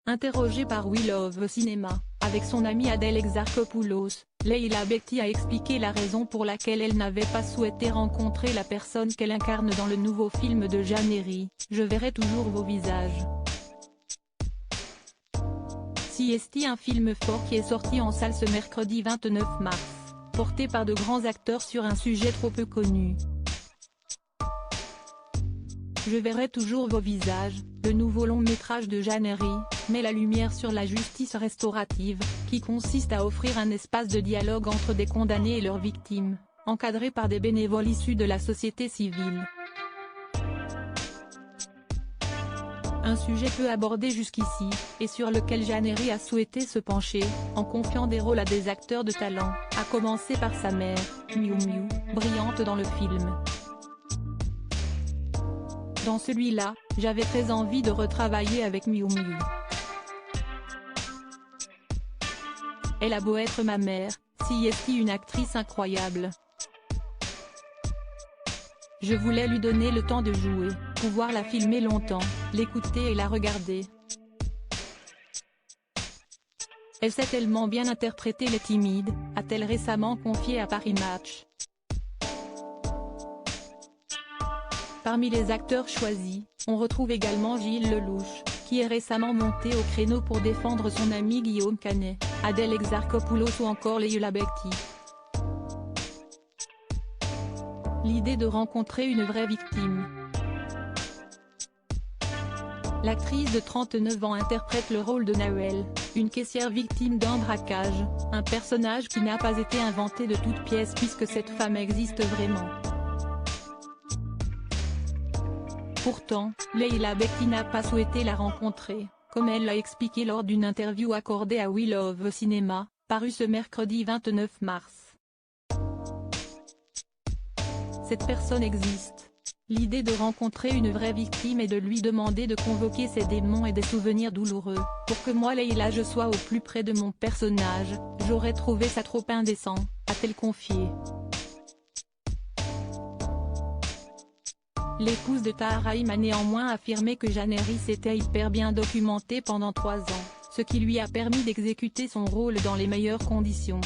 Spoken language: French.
Interrogée par We Love Cinéma, avec son amie Adèle Exarchopoulos, Leila Bekti a expliqué la raison pour laquelle elle n'avait pas souhaité rencontrer la personne qu'elle incarne dans le nouveau film de Jeanne Herry, « Je verrai toujours vos visages ». Siesti, un film fort qui est sorti en salle ce mercredi 29 mars, porté par de grands acteurs sur un sujet trop peu connu. Je verrai toujours vos visages, le nouveau long-métrage de Jeanne Herry, met la lumière sur la justice restaurative, qui consiste à offrir un espace de dialogue entre des condamnés et leurs victimes, encadré par des bénévoles issus de la société civile. Un sujet peu abordé jusqu'ici, et sur lequel Jeanne Herry a souhaité se pencher, en confiant des rôles à des acteurs de talent, à commencer par sa mère, Miu Miu, brillante dans le film. Dans celui-là, j'avais très envie de retravailler avec Miu Miu. Elle a beau être ma mère, Siesti une actrice incroyable. Je voulais lui donner le temps de jouer, pouvoir la filmer longtemps, l'écouter et la regarder. Elle sait tellement bien interpréter les timides, a-t-elle récemment confié à Paris Match. Parmi les acteurs choisis, on retrouve également Gilles Lelouch, qui est récemment monté au créneau pour défendre son ami Guillaume Canet, Adèle Exarchopoulos ou encore Leila Bekti. L'idée de rencontrer une vraie victime. L'actrice de 39 ans interprète le rôle de Nawel, une caissière victime d'un braquage, un personnage qui n'a pas été inventé de toutes pièces puisque cette femme existe vraiment. Pourtant, Leila Bekti n'a pas souhaité la rencontrer, comme elle l'a expliqué lors d'une interview accordée à We Love Cinéma, parue ce mercredi 29 mars. Cette personne existe. L'idée de rencontrer une vraie victime et de lui demander de convoquer ses démons et des souvenirs douloureux, pour que moi Leila je sois au plus près de mon personnage, j'aurais trouvé ça trop indécent, a-t-elle confié. L'épouse de Tahar a néanmoins affirmé que Jeanne Herry s'était hyper bien documentée pendant 3 ans, ce qui lui a permis d'exécuter son rôle dans les meilleures conditions.